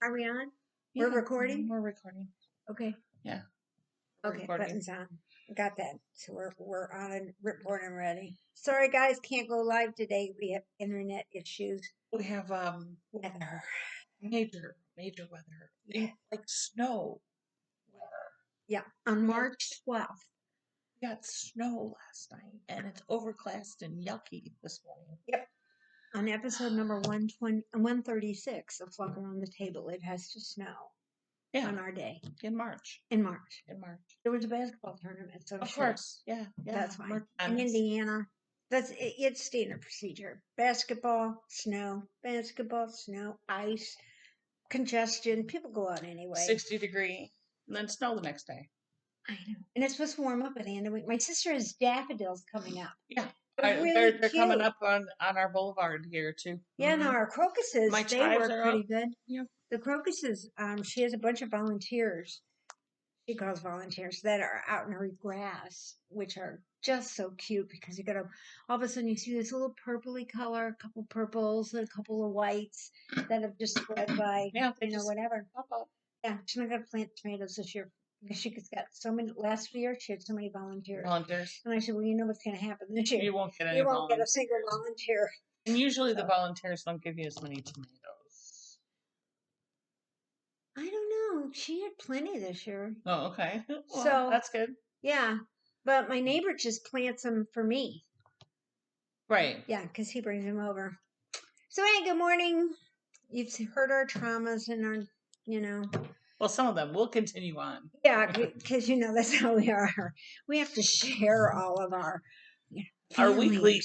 Are we on? Yeah, We're recording? We're recording. Okay. Yeah. Okay, recording. button's on. Got that. So we're on and recording ready. Sorry guys, can't go live today. We have internet issues. We have Weather. major weather. Yeah. Like snow weather. Yeah. On March 12th. We got snow last night and it's overcast and yucky this morning. Yep. On episode number 136 of Flock Around the Table, it has to snow. Yeah. On our day. In March. In March. In March. There was a basketball tournament, so of course. Yeah. That's fine. In Indiana, it's standard procedure. Basketball, snow, ice, congestion. People go out anyway. 60-degree, and then snow the next day. I know. And it's supposed to warm up at the end of the week. My sister has daffodils coming up. Yeah. They're coming up on our boulevard here too. Yeah, no, our crocuses, My they chives work are pretty up. good. Yeah. The crocuses, she has a bunch of volunteers. She calls volunteers that are out in her grass, which are just so cute because you gotta all of a sudden you see this little purpley color, a couple purples, and a couple of whites that have just spread by, whatever. Pop up. Yeah, she's not gonna plant tomatoes this year. She's got so many. Last year she had so many volunteers. And I said, well, you know what's gonna happen this year? You won't get any. You won't get a single volunteer. And usually the volunteers don't give you as many tomatoes. I don't know. She had plenty this year. Oh, okay. Well, so that's good. Yeah, but my neighbor just plants them for me. Right. Yeah, because he brings them over. So, hey, good morning. You've heard our traumas and our, Well, some of them. We'll continue on. Yeah, because, that's how we are. We have to share all of our weekly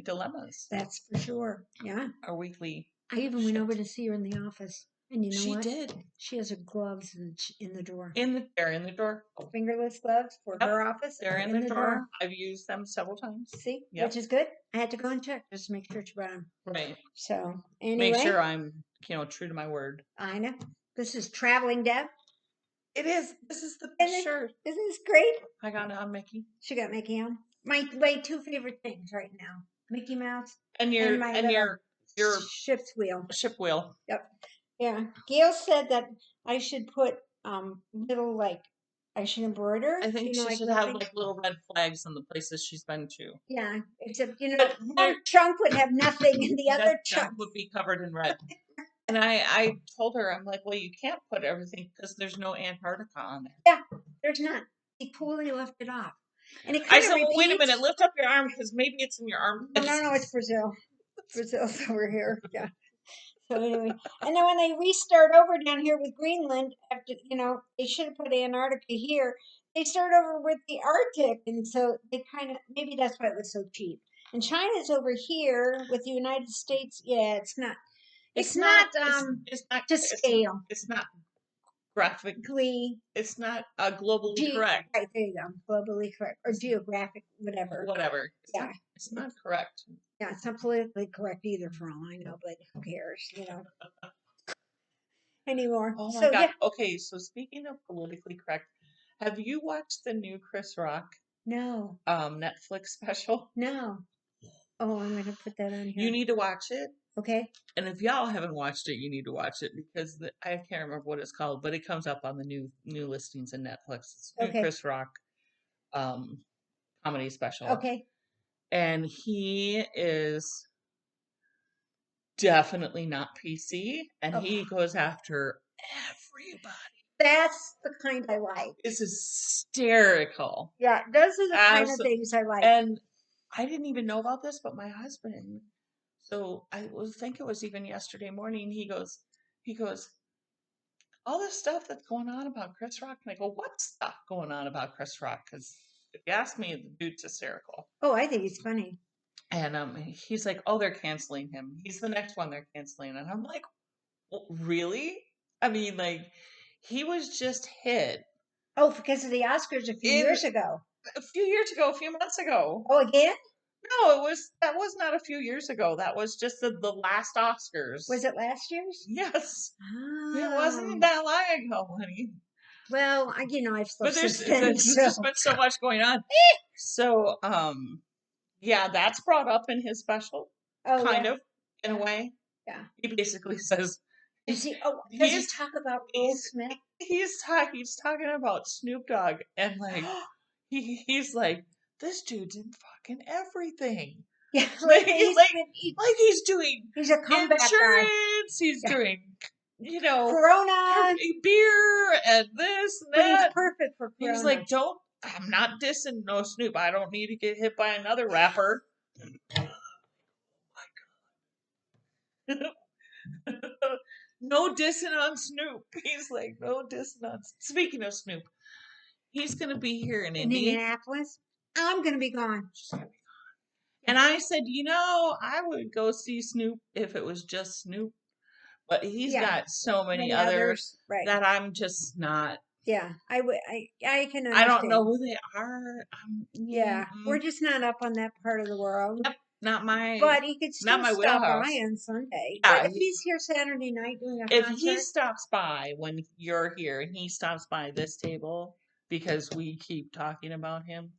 dilemmas. That's for sure. Yeah. Our weekly. I even went over to see her in the office. And you know what? She did. She has her gloves in the drawer. They're in the drawer. Fingerless gloves for her office. They're in the drawer. I've used them several times. See? Yep. Which is good. I had to go and check just to make sure she brought them. Right. So, anyway. Make sure I'm, true to my word. I know. This is Traveling Deb. It is. This is the shirt. Isn't this great? I got it on Mickey. She got Mickey on. My two favorite things right now. Mickey Mouse. And your ship's wheel. Ship wheel. Yep. Yeah. Gail said that I should put little I should embroider. I think she should have little red flags on the places she's been to. Yeah. Except one chunk would have nothing and the other chunk would be covered in red. And I told her, I'm like, well, you can't put everything because there's no Antarctica on there. Yeah, there's not. He coolly left it off. And I said, well, wait a minute, lift up your arm because maybe it's in your arm. No, it's Brazil. Brazil's over here. Yeah. So anyway, and then when they restart over down here with Greenland, after they should have put Antarctica here. They start over with the Arctic, and so they maybe that's why it was so cheap. And China's over here with the United States. Yeah, it's not. It's not to scale. It's not graphically. It's not globally correct. Right, there you go. Globally correct. Or geographic, whatever. Whatever. Yeah. It's not correct. Yeah, it's not politically correct either for all I know, but who cares, anymore. Oh my God. Yeah. Okay, so speaking of politically correct, have you watched the new Chris Rock? No. Netflix special? No. Oh, I'm going to put that on here. You need to watch it. Okay. And if y'all haven't watched it, you need to watch it because I can't remember what it's called, but it comes up on the new listings in Netflix. It's new Chris Rock comedy special. Okay. And he is definitely not PC, and he goes after everybody. That's the kind I like. It's hysterical. Yeah, those are the kind of things I like. And I didn't even know about this, but my husband, so I think it was even yesterday morning, he goes, all this stuff that's going on about Chris Rock. And I go, what stuff going on about Chris Rock? Because if you ask me, the dude's hysterical. Oh, I think he's funny. And he's like, oh, they're canceling him. He's the next one they're canceling. And I'm like, well, really? I mean, he was just hit. Oh, because of the Oscars a few years ago. A few months ago. Oh, again? No, that was not a few years ago. That was just the last Oscars. Was it last year's? Yes. Oh. It wasn't that long ago, honey. Well, I've slept since then. There's just been so much going on. So, yeah, that's brought up in his special. Kind of, in a way. Yeah. He basically says, Does he? Oh, does he He's talk about Will Smith? he's talking about Snoop Dogg, and like he's like, this dude's in fucking everything. Yeah, Like lately he's doing he's a comeback guy. insurance, he's Yeah. doing, you know, Corona, beer and this and but he's that. perfect for He's Corona. like, I'm not dissing no Snoop. I don't need to get hit by another rapper. No dissing on Snoop. He's like, no dissing on. Speaking of Snoop, he's gonna be here in In Indy. Indianapolis, I'm gonna be gone. And I said, I would go see Snoop if it was just Snoop, but he's got so many others right? that I'm just not. Yeah, I would. I can understand. I don't know who they are. Yeah, we're just not up on that part of the world. Yep, not my. But he could still not my stop wheelhouse. by on Sunday. Yeah, But if he's here Saturday night doing a If concert, he stops by when you're here and he stops by this table because we keep talking about him,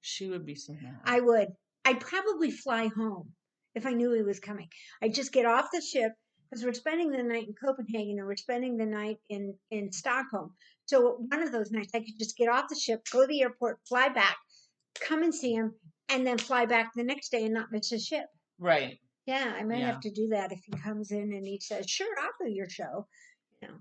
she would be so mad. I would. I'd probably fly home if I knew he was coming. I'd just get off the ship because we're spending the night in Copenhagen and we're spending the night in Stockholm. So one of those nights, I could just get off the ship, go to the airport, fly back, come and see him, and then fly back the next day and not miss his ship. Right. Yeah, I might have to do that if he comes in and he says, "Sure, I'll do your show."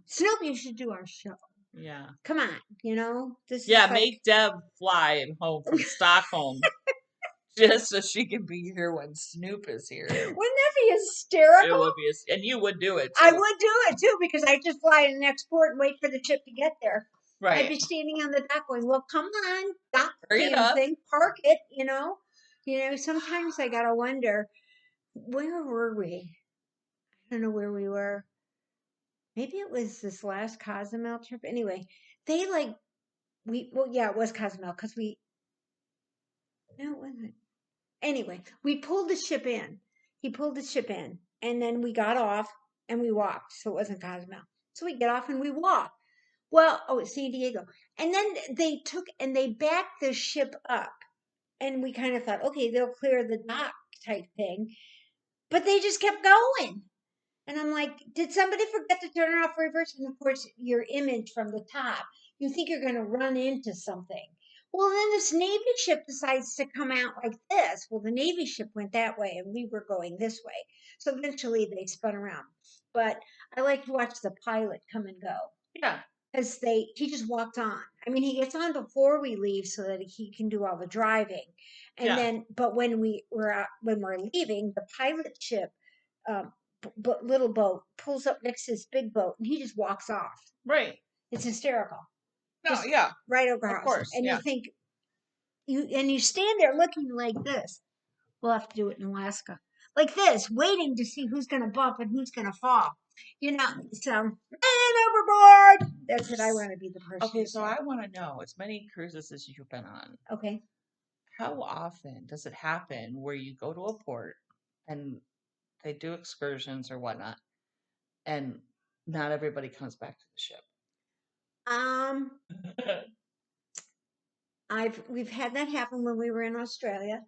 Snoop, you should do our show. Yeah. Come on, this. Yeah, is make Deb fly home from Stockholm just so she can be here when Snoop is here. Wouldn't that be hysterical? It would be, and you would do it too. I would do it too because I just fly in the next port and wait for the ship to get there. Right. I'd be standing on the dock going, "Well, come on, dock Hurry it up. thing, park it." Sometimes I gotta wonder, where were we? I don't know where we were. Maybe it was this last Cozumel trip. Anyway, they it was Cozumel because no, it wasn't. Anyway, we pulled the ship in. He pulled the ship in, and then we got off and we walked. So it wasn't Cozumel. So we get off and we walk. Well, it's San Diego. And then they took and they backed the ship up. And we kind of thought, okay, they'll clear the dock type thing. But they just kept going. And I'm like, did somebody forget to turn it off reverse? And of course, your image from the top, you think you're going to run into something. Well, then this Navy ship decides to come out like this. Well, the Navy ship went that way and we were going this way. So eventually they spun around. But I like to watch the pilot come and go. Yeah. Because he just walked on. I mean, he gets on before we leave so that he can do all the driving. And then, but when we're leaving, the pilot ship, little boat pulls up next to this big boat and he just walks off. Right. It's hysterical. No, yeah. Right across. Of course. And you think you stand there looking like this. We'll have to do it in Alaska. Like this, waiting to see who's gonna bump and who's gonna fall. Man overboard. That's what I want to be the person. Okay, so I want to know, as many cruises as you've been on. Okay. How often does it happen where you go to a port and they do excursions or whatnot, and not everybody comes back to the ship? We've had that happen when we were in Australia,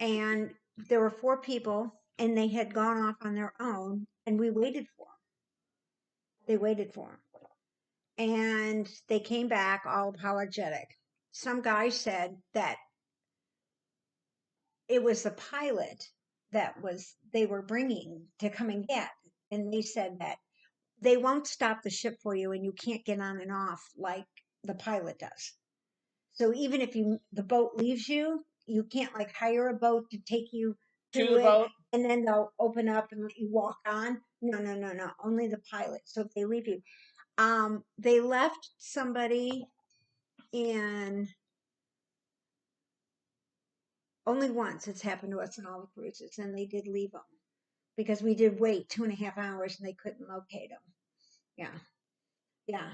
and there were 4 people, and they had gone off on their own, and we waited for them. They waited for them, and they came back all apologetic. Some guy said that it was the pilot that they were bringing to come and get, and they said that they won't stop the ship for you, and you can't get on and off like the pilot does. So even if the boat leaves you, you can't like hire a boat to take you to the boat, and then they'll open up and let you walk on. No. Only the pilot. So if they leave you, they left somebody in. Only once it's happened to us in all the cruises, and they did leave them because we did wait 2.5 hours and they couldn't locate them. Yeah.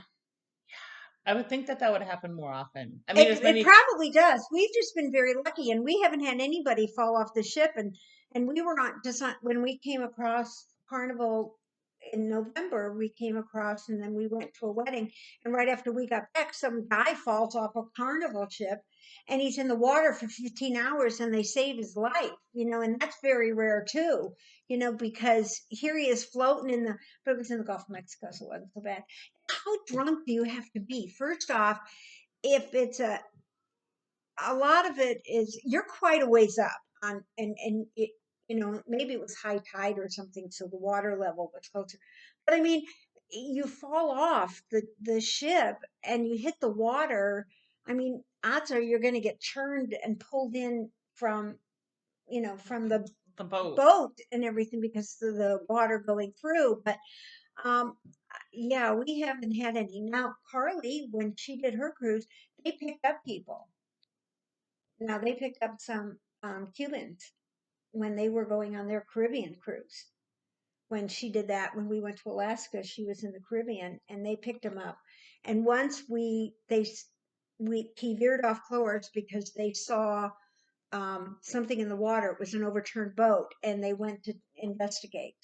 I would think that would happen more often. I mean, it probably does. We've just been very lucky, and we haven't had anybody fall off the ship. And we were when we came across Carnival in November, we came across, and then we went to a wedding. And right after we got back, some guy falls off a carnival ship, and he's in the water for 15 hours, and they save his life. And that's very rare too. Because here he is floating but it was in the Gulf of Mexico, so it wasn't so bad. How drunk do you have to be? First off, if it's a lot of it is you're quite a ways up on, and it, maybe it was high tide or something, so the water level was closer. But I mean, you fall off the ship and you hit the water. I mean, odds are you're going to get churned and pulled in from the boat. boat and everything because of the water going through. But um, yeah, we haven't had any. Now, Carly, when she did her cruise, they picked up people. Now, they picked up some Cubans when they were going on their Caribbean cruise. When she did that, when we went to Alaska, she was in the Caribbean, and they picked them up. And once he veered off course because they saw something in the water. It was an overturned boat, and they went to investigate.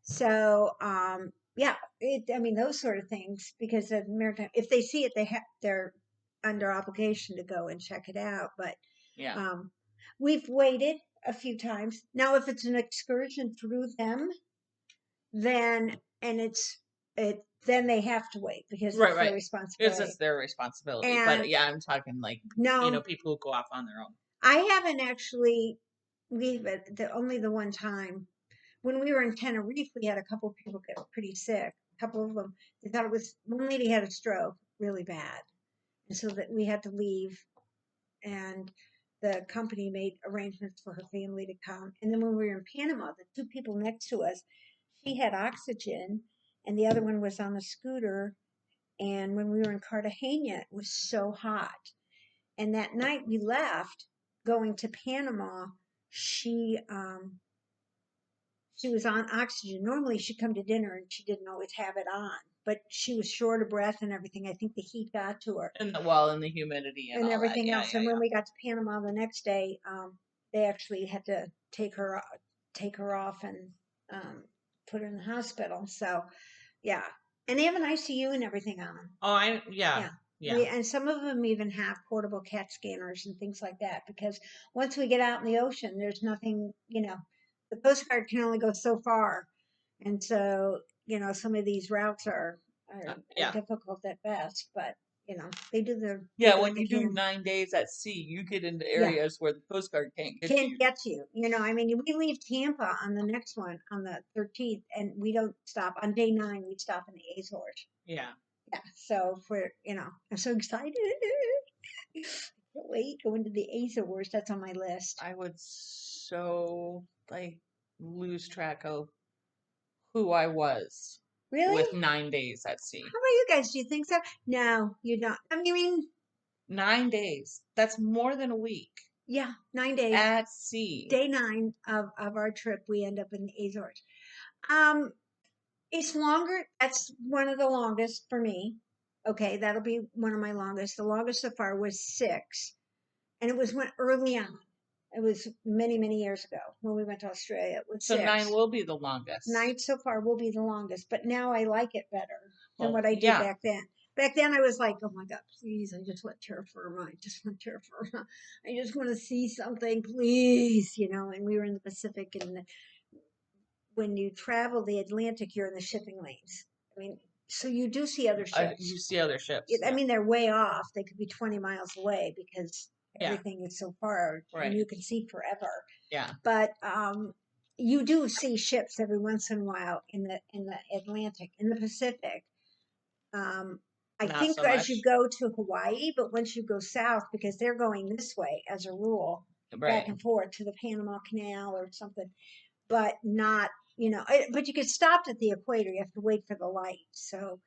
So, yeah, I mean, those sort of things, because the maritime, if they see it, they're under obligation to go and check it out. But yeah, we've waited a few times. Now, if it's an excursion through them, then then they have to wait because it's their responsibility. It's their responsibility. And but yeah, I'm talking like no, people who go off on their own. I haven't actually. Only the one time when we were in Tenerife, we had a couple of people get pretty sick. A couple of them, they thought it was, one lady had a stroke really bad. And so that we had to leave, and the company made arrangements for her family to come. And then when we were in Panama, the two people next to us, she had oxygen and the other one was on a scooter. And when we were in Cartagena, it was so hot. And that night we left going to Panama, she was on oxygen. Normally she'd come to dinner and she didn't always have it on, but she was short of breath and everything. I think the heat got to her. And the humidity and everything that. else. And when we got to Panama the next day, they actually had to take her off and put her in the hospital. So, yeah. And they have an ICU and everything on them. Oh, yeah. And some of them even have portable CAT scanners and things like that, because once we get out in the ocean, there's nothing, the Coast Guard can only go so far. And so, some of these routes are difficult at best, but, they do their. When you do 9 days at sea, you get into areas where the Coast Guard can't get you. I mean, we leave Tampa on the next one on the 13th, and we don't stop. On day 9, we stop in the Azores. Yeah. Yeah. So I'm so excited. I can't wait going to the Azores. That's on my list. I would so lose track of who I was. Really? With 9 days at sea. How about you guys? Do you think so? No, you don't. I mean, 9 days. That's more than a week. Yeah, 9 days. At sea. Day 9 of our trip, we end up in the Azores. It's longer. That's one of the longest for me. Okay, that'll be one of my longest. The longest so far was 6. And it was early on. It was many, many years ago when we went to Australia. It was 6. So 9 will be the longest. 9 so far will be the longest, but now I like it better than what I did back then. Back then I was like, oh my God, please, I just want terra firma. I just want terra firma. I just want to see something, please, and we were in the Pacific, and when you travel the Atlantic, you're in the shipping lanes. I mean, so you do see other ships. You see other ships. I mean, they're way off. They could be 20 miles away because everything is so far, and you can see forever. Yeah. But you do see ships every once in a while in the Atlantic. In the Pacific, I think so as you go to Hawaii, but once you go south, because they're going this way as a rule, back and forth to the Panama Canal or something, but not, but you get stopped at the equator. You have to wait for the light. So,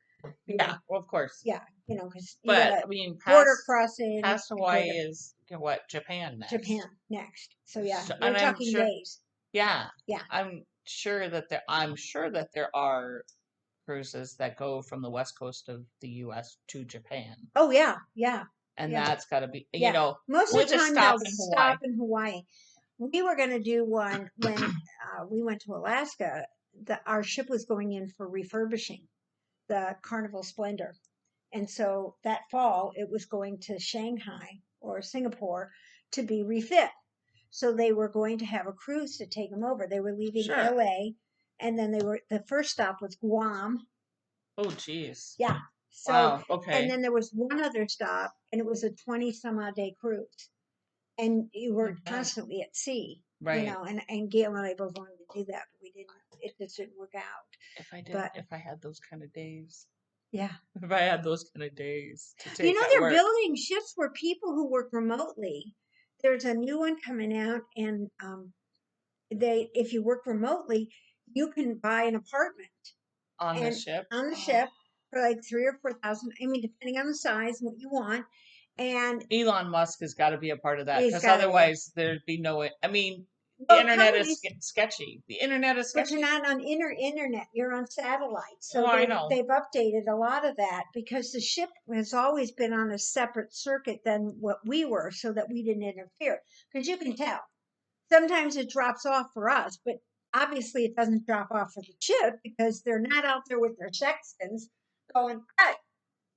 well, of course. Yeah, because but I mean, border crossing. Past Hawaii is what? Japan next. Japan next. So we're talking days. Yeah. I'm sure that there are cruises that go from the west coast of the U.S. to Japan. Oh yeah. And that's got to be, most of the time they'll stop in Hawaii. We were going to do one when we went to Alaska. our ship was going in for refurbishing, the Carnival Splendor. And so that fall, it was going to Shanghai or Singapore to be refit. So they were going to have a cruise to take them over. They were leaving Sure. LA, and then the first stop was Guam. Oh, geez. Yeah. So, Wow. Okay. and then there was one other stop, and it was a 20 some odd day cruise. And you were constantly at sea, Right. you know, and Gail and I both wanted to do that, but we didn't, it just didn't work out. If I had those kind of days. Yeah. If I had those kind of days to take You know, at they're work. building ships where people who work remotely. There's a new one coming out, and if you work remotely, you can buy an apartment On the ship? on the ship for like 3,000 or 4,000. I mean, depending on the size and what you want. And Elon Musk has got to be a part of that, he's because gotta be. otherwise there'd be no. I mean, the Well, internet is companies, sketchy. The internet is but sketchy. you're not on internet. You're on satellite. So Oh, I know. they've updated a lot of that because the ship has always been on a separate circuit than what we were, so that we didn't interfere. Because you can tell. Sometimes it drops off for us, but obviously it doesn't drop off for the ship because they're not out there with their sextants going, hey,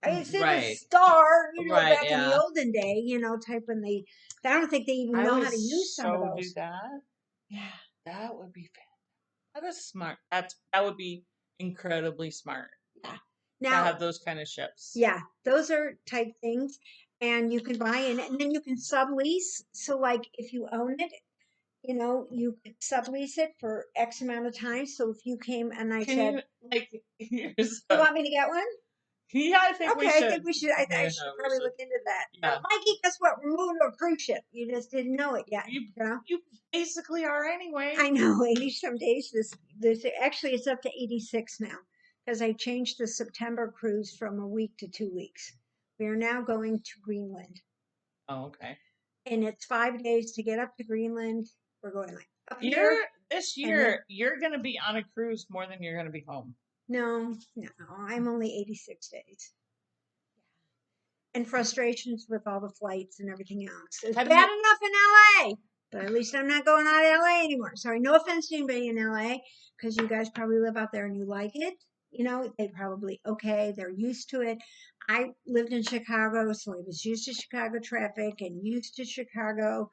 I see the star, you know, back in the olden day, you know, type when I don't think they even know how to use some of those. Do that. Yeah. That would be fantastic. That is smart. That would be incredibly smart. Yeah. Now, to have those kind of ships. Yeah, those are type things. And you can buy in, and then you can sublease. So like if you own it, you know, you could sublease it for X amount of time. So if you came and I said, you want me to get one? Yeah, I think we should. I think we should. I should probably look into that. Yeah. Mikey, guess what? We're moving to a cruise ship. You just didn't know it yet. You know? You basically are anyway. I know. 80 some days. This actually it's up to 86 now because I changed the September cruise from a week to 2 weeks. We are now going to Greenland. Oh, okay. And it's 5 days to get up to Greenland. We're going like up this year. You're going to be on a cruise more than you're going to be home. No, I'm only 86 days. And frustrations with all the flights and everything else. It's bad enough in LA, but at least I'm not going out of LA anymore. Sorry, no offense to anybody in LA, because you guys probably live out there and you like it. You know, they probably, okay, they're used to it. I lived in Chicago, so I was used to Chicago traffic and used to Chicago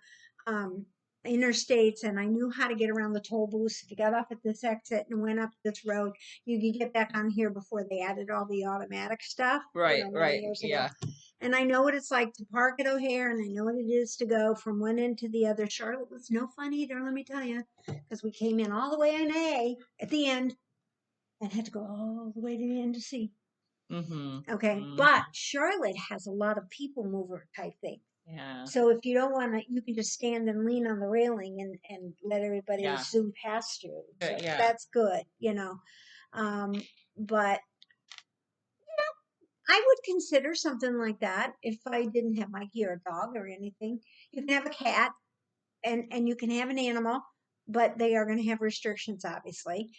interstates, and I knew how to get around the toll booths. If you got off at this exit and went up this road, you could get back on here before they added all the automatic stuff. Right, yeah. And I know what it's like to park at O'Hare, and I know what it is to go from one end to the other. Charlotte was no fun either, let me tell you, because we came in all the way in A at the end and had to go all the way to the end to C. Okay, but Charlotte has a lot of people mover type thing. Yeah. So if you don't want to, you can just stand and lean on the railing and let everybody zoom past you. So that's good, you know. But I would consider something like that if I didn't have Mikey or a dog or anything. You can have a cat and you can have an animal, but they are going to have restrictions, obviously.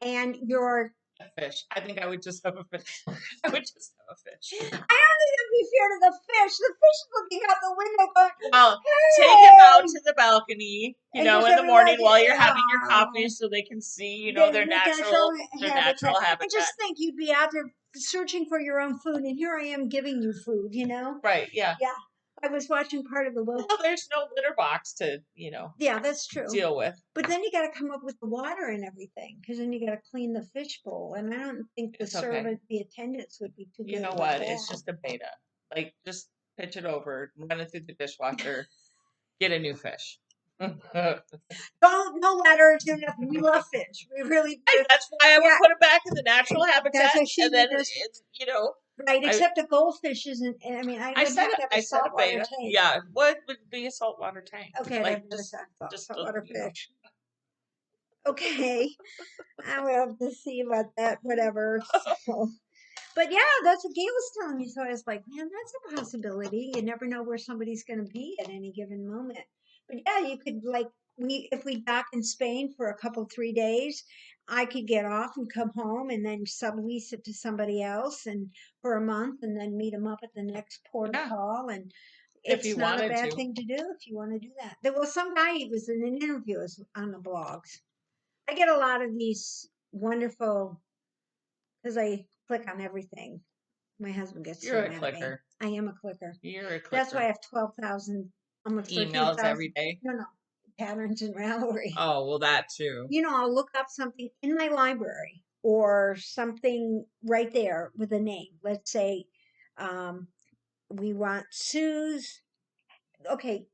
And your fish. I think I would just have a fish. I would just have a fish. I don't think I'd be fair to the fish. The fish is looking out the window going, well, hey! Take them out to the balcony, you know, in the morning while you're having your coffee so they can see, you know, their natural habitat. And just think you'd be out there searching for your own food, and here I am giving you food, you know? Right, yeah. Yeah. I was watching part of the Well, there's no litter box to, you know. Yeah, that's true. Deal with. But then you got to come up with the water and everything, because then you got to clean the fish bowl, and I don't think the attendants would be too good. You know what? It's just a beta. Like, just pitch it over, run it through the dishwasher, get a new fish. Don't, no letters, do nothing. We love fish. We really do. That's why I would put it back in the natural habitat. And then it's, you know. Right, except a goldfish isn't. I mean, I said a saltwater tank. Yeah, what would be a saltwater tank? Okay, like just saltwater fish. Okay, I will have to see about that. Whatever. So. But yeah, that's what Gail was telling me. So I was like, man, that's a possibility. You never know where somebody's going to be at any given moment. But yeah, you could if we dock in Spain for a couple 3 days, I could get off and come home and then sublease it to somebody else and for a month and then meet them up at the next port of call. And it's not a bad thing to do if you want to do that. There was some guy, he was in an interview on the blogs. I get a lot of these wonderful, because I click on everything. My husband gets so You're a mad at me. clicker. I am a clicker. You're a clicker. That's why I have 12,000, almost emails 13,000. every day. No, patterns in Ravelry. Oh, well, that too. I'll look up something in my library or something right there with a name. Let's say we want Sue's, okay,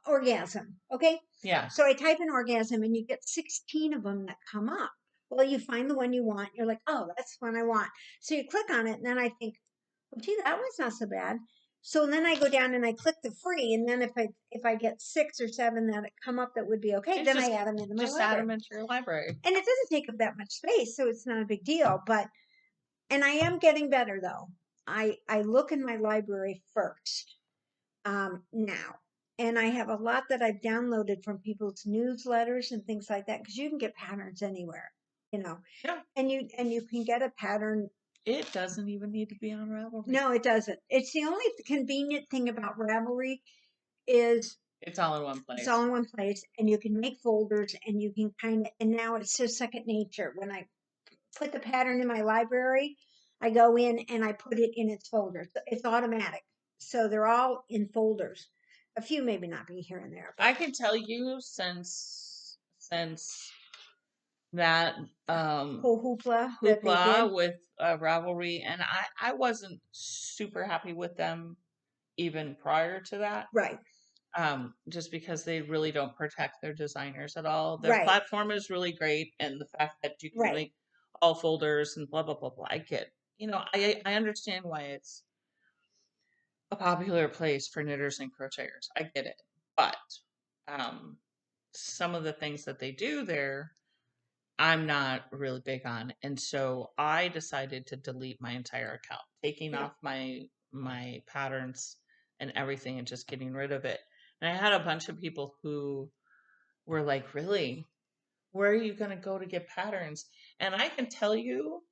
orgasm. Okay. Yeah. So I type in orgasm and you get 16 of them that come up. Well, you find the one you want. You're like, oh, that's the one I want. So you click on it, and then I think, well, gee, that one's not so bad. So then I go down and I click the free, and then if I get 6 or 7 that come up that would be okay, then I add them into my library. Just add them into your library. And it doesn't take up that much space, so it's not a big deal. And I am getting better though. I look in my library first now. And I have a lot that I've downloaded from people's newsletters and things like that, because you can get patterns anywhere, Yeah. And you can get a pattern. It doesn't even need to be on Ravelry. No, it doesn't. It's the only convenient thing about Ravelry is it's all in one place. It's all in one place, and you can make folders, and you can and now it's just second nature. When I put the pattern in my library, I go in and I put it in its folder. It's automatic. So they're all in folders. A few maybe not be here and there. I can tell you since that whole hoopla that they did with Ravelry, and I wasn't super happy with them even prior to that. Right. Just because they really don't protect their designers at all. Their platform is really great, and the fact that you can make all folders and blah blah blah blah. I get, I understand why it's a popular place for knitters and crocheters. I get it. But some of the things that they do there, I'm not really big on. And so I decided to delete my entire account, taking off my patterns and everything and just getting rid of it. And I had a bunch of people who were like, really? Where are you going to go to get patterns? And I can tell you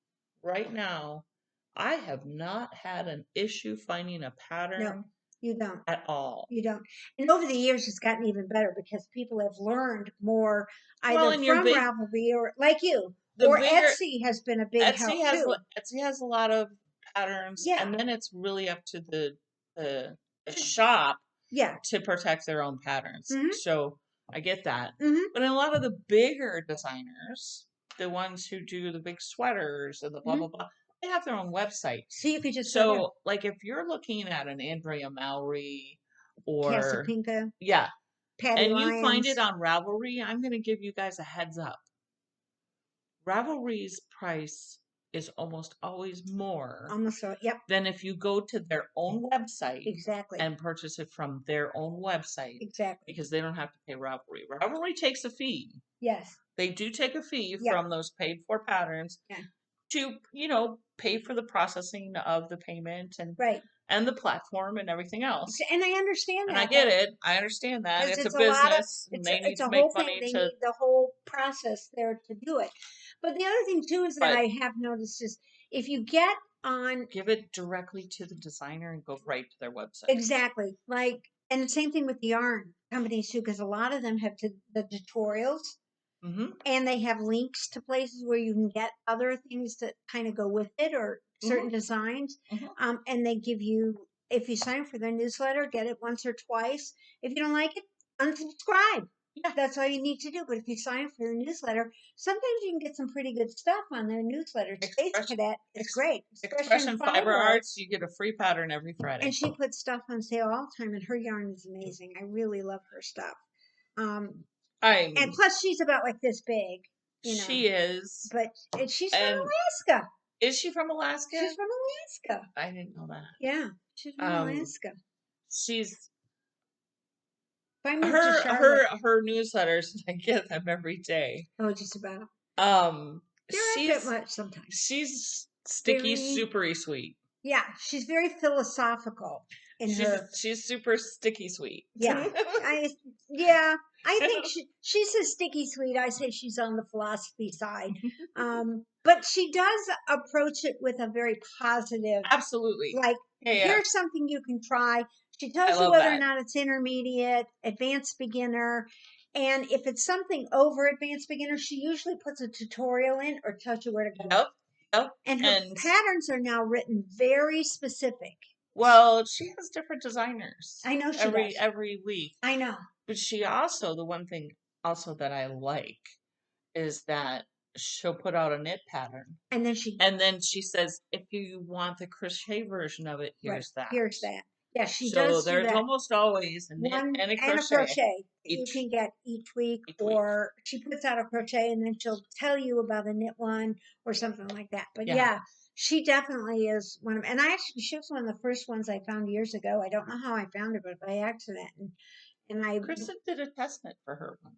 right now, I have not had an issue finding a pattern. No, you don't. At all. You don't. And over the years, it's gotten even better because people have learned more either from Ravelry or like you. Or Etsy has been a big help too. Etsy has a lot of patterns. Yeah. And then it's really up to the shop to protect their own patterns. Mm-hmm. So I get that. Mm-hmm. But a lot of the bigger designers, the ones who do the big sweaters and the blah, blah, blah, they have their own website. So you could just like if you're looking at an Andrea Mowry or Casapinka, Patty and Lyons. You find it on Ravelry, I'm going to give you guys a heads up. Ravelry's price is almost always more than if you go to their own website and purchase it from their own website. Because they don't have to pay Ravelry. Ravelry takes a fee. Yes. They do take a fee from those paid for patterns to, pay for the processing of the payment and the platform and everything else. And I understand that. And I get it. I understand that. It's a business. And they need to make money. They need the whole process there to do it. But the other thing too is that I have noticed is if you get on... Give it directly to the designer and go right to their website. Exactly. And the same thing with the yarn companies too, because a lot of them have the tutorials. Mm-hmm. And they have links to places where you can get other things that kind of go with it or certain designs. Mm-hmm. And they give you, if you sign up for their newsletter, get it once or twice. If you don't like it, unsubscribe. Yeah. That's all you need to do. But if you sign up for their newsletter, sometimes you can get some pretty good stuff on their newsletter. Space Cadet is great. Expression Fiber Arts, you get a free pattern every Friday. And she puts stuff on sale all the time, and her yarn is amazing. I really love her stuff. And plus, she's about like this big. She is. But she's from Alaska. Is she from Alaska? She's from Alaska. I didn't know that. Yeah, she's from Alaska. She's... Her newsletters, I get them every day. Oh, just about. She's a bit much sometimes. She's sticky, supery sweet. Yeah, she's very philosophical she's super sticky sweet. Yeah, I think she's a sticky sweet. I say she's on the philosophy side. But she does approach it with a very positive. Absolutely. Like, here's something you can try. She tells you whether or not it's intermediate, advanced beginner, And if it's something over advanced beginner, she usually puts a tutorial in or tells you where to go. Yep. And her patterns are now written very specific. Well, she has different designers. I know she does. Every week. I know. But she also, the one thing also that I like is that she'll put out a knit pattern. And then she says, if you want the crochet version of it, here's that. Here's that. Yeah, she so does. So there's almost always a knit and a crochet. You can get each week, or she puts out a crochet and then she'll tell you about a knit one or something like that. But yeah, she definitely is one of, and she was one of the first ones I found years ago. I don't know how I found her, but by accident. And Kristen did a test knit for her once.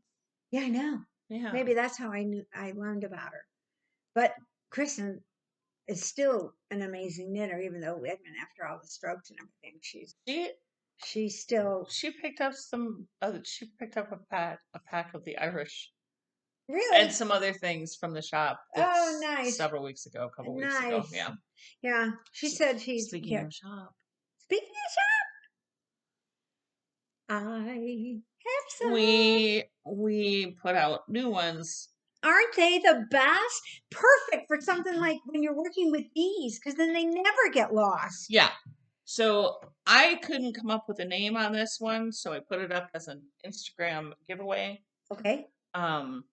Yeah, I know. Yeah. Maybe that's how I learned about her. But Kristen is still an amazing knitter, even though after all the strokes and everything, she picked up she picked up a pack of the Irish. Really? And some other things from the shop. Oh, nice. Several weeks ago, a couple weeks ago. Yeah. Yeah. She said she's speaking of shop. Speaking of shop, I have some. We put out new ones. Aren't they the best? Perfect for something like when you're working with bees, because then they never get lost. Yeah. So I couldn't come up with a name on this one, so I put it up as an Instagram giveaway. Okay. And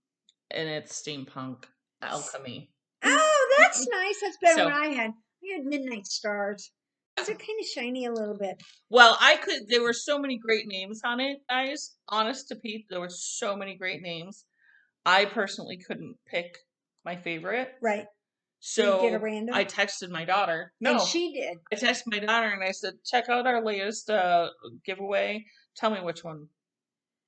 it's steampunk alchemy. Oh, that's nice. That's better than I had. I had midnight stars. Those are kind of shiny a little bit. Well, there were so many great names on it, guys. Honest to Pete, there were so many great names. I personally couldn't pick my favorite. Right. So you did a random? I texted my daughter. No, and she did. I texted my daughter and I said, check out our latest giveaway. Tell me which one.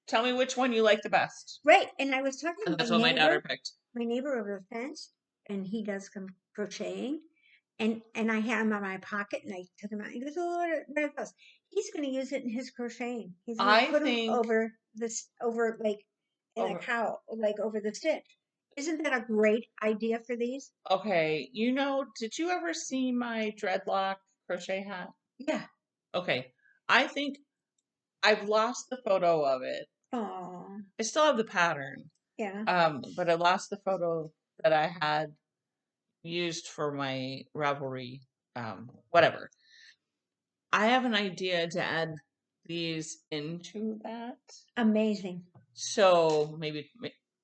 Tell me which one you like the best. Right. And I was talking to that's what my daughter picked. My neighbor over the fence, and he does some crocheting. And I had him in my pocket, and I took him out. He goes, "Oh, what are those?" He's going to use it in his crocheting. He's going to put them over like in a cowl, like over the stitch. Isn't that a great idea for these? Okay, did you ever see my dreadlock crochet hat? Yeah. Okay, I think I've lost the photo of it. Oh. I still have the pattern. Yeah. But I lost the photo that I had used for my Ravelry, whatever. I have an idea to add these into that. Amazing. So maybe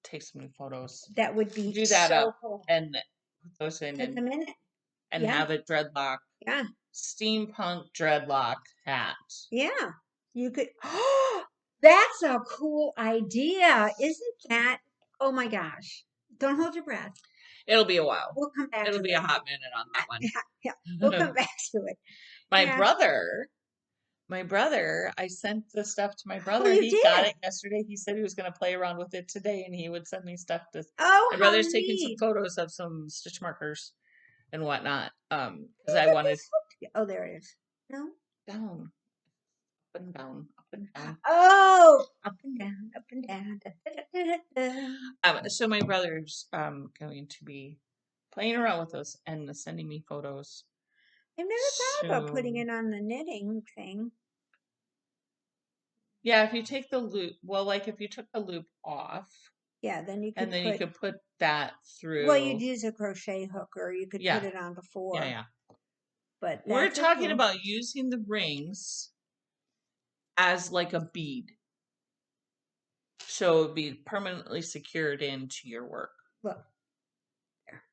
take some new photos. That would be do that so up cool. And put those in Put them in it. And have it dreadlock. Yeah. Steampunk dreadlock hat. Yeah. You could. Oh, that's a cool idea, isn't that? Oh my gosh! Don't hold your breath. It'll be a while. We'll come back. It'll be a hot minute on that one. Yeah. We'll come back to it. My brother, I sent the stuff to my brother. Oh, he got it yesterday. He said he was going to play around with it today, and he would send me stuff to. Oh, my brother's taking some photos of some stitch markers and whatnot. Because I wanted. Oh, there it is. No, down, up and down, up and down. Oh, up and down, up and down. Da, da, da, so my brother's going to be playing around with us and sending me photos. I've never thought about putting it on the knitting thing. Yeah, if you take the loop, if you took the loop off. Yeah, then you could. And then you could put that through. Well, you'd use a crochet hook, or you could put it on before. Yeah. But we're talking about using the rings as like a bead. So it'd be permanently secured into your work. Look. There.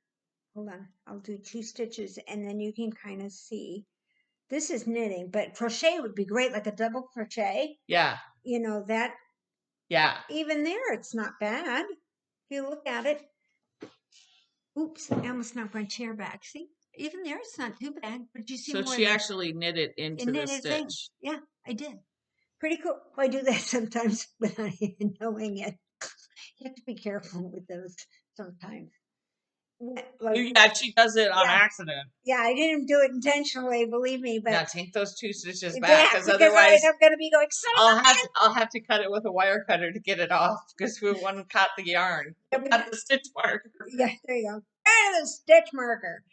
Hold on. I'll do 2 stitches and then you can kind of see. This is knitting, but crochet would be great, like a double crochet. Yeah. That. Yeah. Even there, it's not bad. If you look at it. Oops, I almost knocked my chair back. See? Even there, it's not too bad. But you see, so she actually knit it into the stitch. Thing. Yeah, I did. Pretty cool. Well, I do that sometimes without even knowing it. You have to be careful with those sometimes. She does it on accident. Yeah, I didn't do it intentionally, believe me. But now take those 2 stitches back, because otherwise I'm going to be going. I'll have to cut it with a wire cutter to get it off, because we want to cut the yarn, cut the stitch marker. Yeah, there you go. The stitch marker.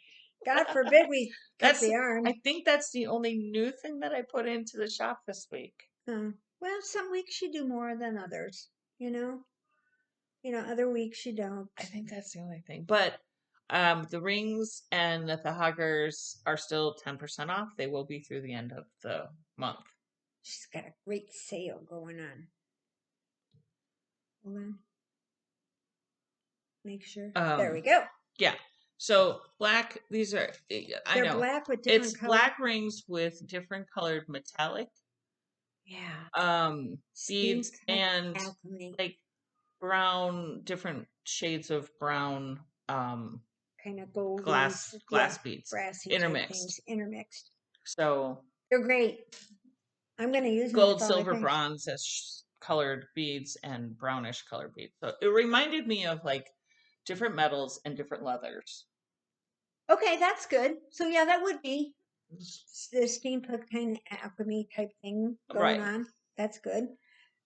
God forbid we cut the yarn. I think that's the only new thing that I put into the shop this week. Well, some weeks you do more than others. Other weeks you don't. I think that's the only thing. But the rings and the Hoggers are still 10% off. They will be through the end of the month. She's got a great sale going on. Hold on. Make sure. There we go. Yeah. So black, these are, I They're know. black with different It's colors. black rings with different colored metallic Yeah. beads and alchemy. like brown, different shades of brown Kind of gold glass beads brassy intermixed. Intermixed. So they're great. I'm going to use them. gold, silver, bronze as colored beads and brownish colored beads. So it reminded me of like different metals and different leathers. Okay, that's good. So yeah, that would be the steampunk kind of alchemy type thing going on. That's good.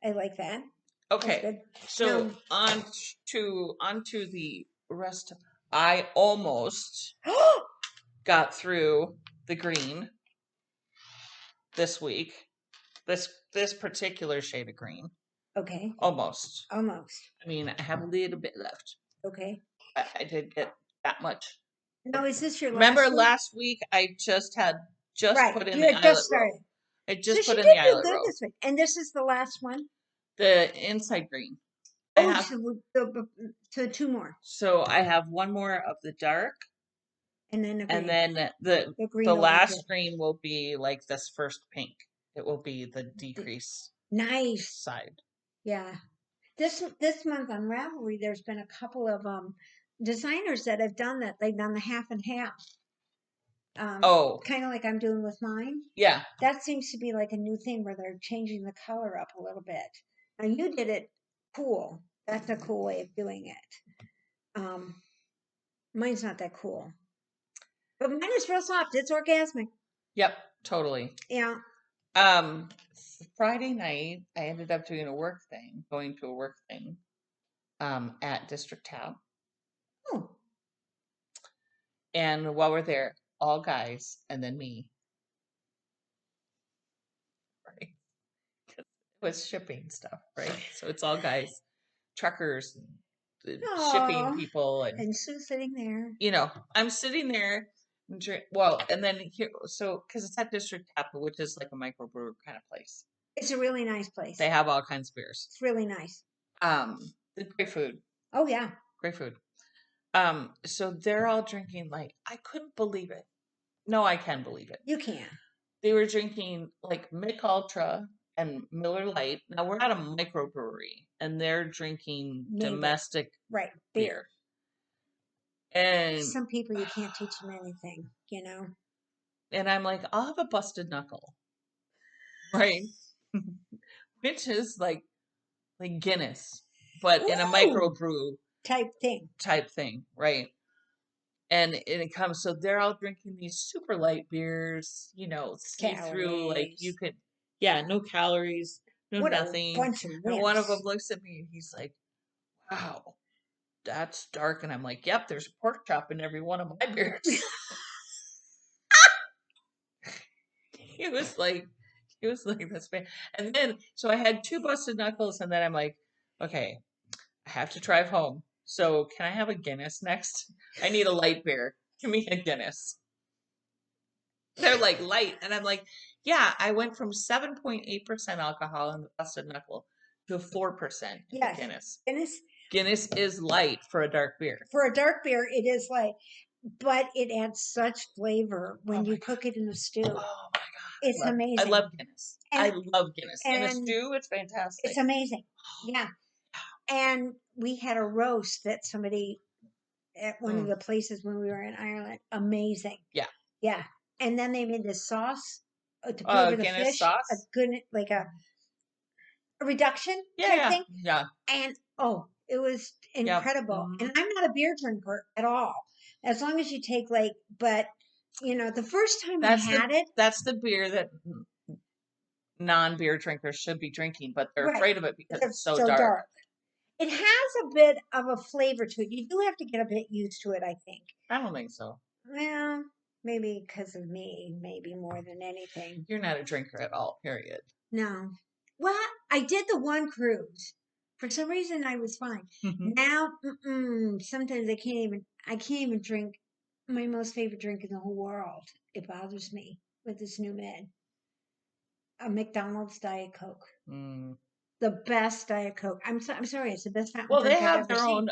I like that. Okay, so onto the rest. I almost got through the green this week. This particular shade of green. Okay. Almost. I mean, I have a little bit left. Okay. I did get that much. Now, is this your last Remember one? last week I just put in you the had eyelet just started. row. I just So put she in the did do eyelet good row. this week. And this is the last one? The inside green. Oh, so two more. So I have one more of the dark. And then the green the last green will be like this first pink. It will be the decrease. Nice side. Yeah. This month on Ravelry, there's been a couple of designers that have done that. They've done the half and half. Kind of like I'm doing with mine. Yeah. That seems to be like a new thing where they're changing the color up a little bit. And you did it cool. That's a cool way of doing it. Mine's not that cool. But mine is real soft. It's orgasmic. Yep, totally. Yeah. Friday night, I ended up doing going to a work thing at District Tab. Oh. And while we're there, all guys and then me. Right. It was shipping stuff, right? So it's all guys, truckers, shipping people. And Sue's sitting there. I'm sitting there. And then here, so because it's at District Tab, which is like a microbrew kind of place. It's a really nice place. They have all kinds of beers. It's really nice. Great food. Oh yeah. Great food. So they're all drinking like I couldn't believe it. No, I can believe it. You can. They were drinking like Mick Ultra and Miller Lite. Now we're at a microbrewery and they're drinking domestic beer. And some people you can't teach them anything, And I'm like, I'll have a busted knuckle. Right? Which is like Guinness, but in a microbrew type thing, right? And it comes, so they're all drinking these super light beers, see through, like you could, no calories, nothing. And one of them looks at me and he's like, wow, that's dark. And I'm like, yep, there's a pork chop in every one of my beers. He was like, that's bad. And then, so I had 2 busted knuckles, and then I'm like, okay, I have to drive home. So can I have a Guinness next? I need a light beer. Give me a Guinness. They're like light. And I'm like, yeah, I went from 7.8% alcohol in the busted knuckle to 4% in Guinness. Guinness is light for a dark beer. For a dark beer, it is light. But it adds such flavor when you cook it in a stew. Oh my God. It's amazing. I love Guinness. I love Guinness. In a stew, it's fantastic. It's amazing. Yeah. And we had a roast that somebody at one of the places when we were in Ireland. Amazing. Yeah. Yeah. And then they made this sauce to put over the Guinness fish. Sauce? A good, like a reduction type thing. Yeah. And it was incredible. Yep. And I'm not a beer drinker at all. As long as you take but the first time I had it. That's the beer that non-beer drinkers should be drinking, but they're afraid of it because it's so dark. It has a bit of a flavor to it. You do have to get a bit used to it, I think. I don't think so. Well, maybe because of me, maybe more than anything. You're not a drinker at all, period. No. Well, I did the one cruise. For some reason, I was fine. Mhm. Now, sometimes I can't even drink my most favorite drink in the whole world. It bothers me with this new med. A McDonald's Diet Coke. Mm. The best Diet Coke. I'm sorry, it's the best fountain Well, they drink I've have ever seen.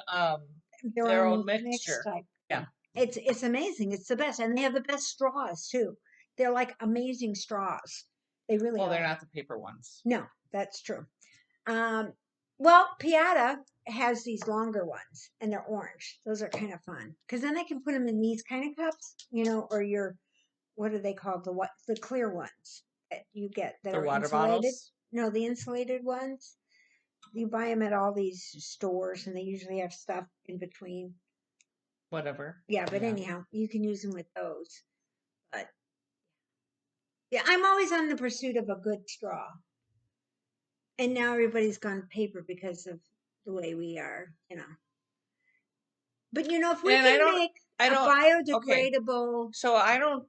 Their their own own mixed mixture. type. Yeah. It's amazing. It's the best, and they have the best straws too. They're like amazing straws. They really Well, they're are. not the paper ones. No, that's true. Um, well, Piata has these longer ones, and they're orange. Those are kind of fun because then I can put them in these kind of cups, or your what are they called? The clear ones that you get that The are water insulated. bottles, No, the insulated ones. You buy them at all these stores, and they usually have stuff in between. whatever. Yeah, but Yeah. anyhow, you can use them with those. But yeah, I'm always on the pursuit of a good straw. And now everybody's gone paper because of the way we are. But if we And can make I a don't. Okay. biodegradable, So I don't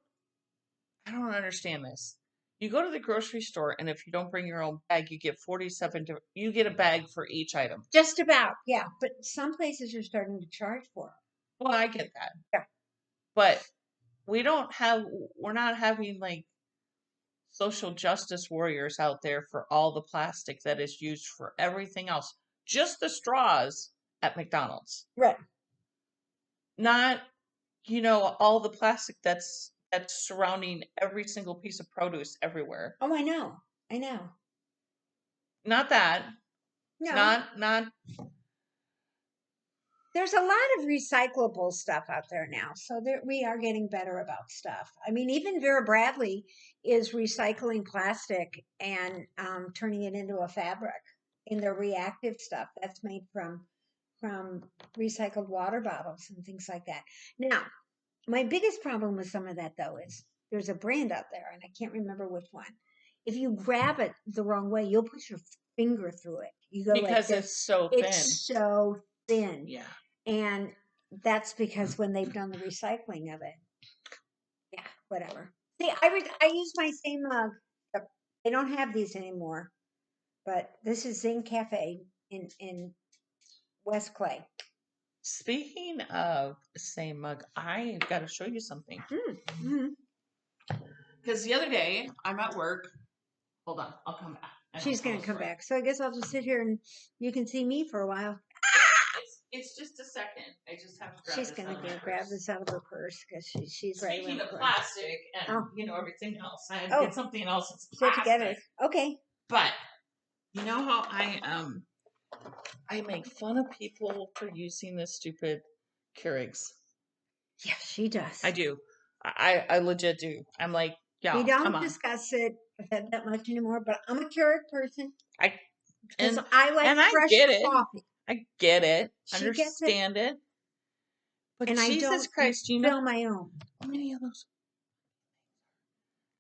understand this. You go to the grocery store, and if you don't bring your own bag, you get 47. You get a bag for each item. just about, yeah. But some places are starting to charge for it. Well, I get that. Yeah. But we're not having like social justice warriors out there for all the plastic that is used for everything else. Just the straws at McDonald's. Right. Not, all the plastic that's surrounding every single piece of produce everywhere. Oh, I know. I know. Not that. No, Not there's a lot of recyclable stuff out there now. So we are getting better about stuff. I mean, even Vera Bradley is recycling plastic and turning it into a fabric in their reactive stuff that's made from recycled water bottles and things like that. Now, my biggest problem with some of that though is there's a brand out there and I can't remember which one. If you grab it the wrong way, you'll put your finger through it. You go like because this. it's so thin. It's so thin. Yeah. And that's because when they've done the recycling of it. Yeah, whatever. See, I use my same mug. They don't have these anymore. But this is Zing Cafe in West Clay. Speaking of same mug, I got to show you something. Mm-hmm. Because the other day, I'm at work. Hold on, I'll come back. She's going to come back. So I guess I'll just sit here and you can see me for a while. It's just a second. I just have to grab She's this going out of to my grab purse. this out of her purse because she's right Speaking around of the corner. plastic and everything else, I had to Oh. get something else that's So to get plastic. it. Okay. But you know how I make fun of people for using this stupid Keurigs. Yeah, she does. I do. I legit do. I'm like, yeah, We come don't on. discuss it that much anymore, but I'm a Keurig person because And I like I fresh get it. coffee. I get it. She gets it. Understand it. But And I Jesus don't Christ, fill my own. how many of those?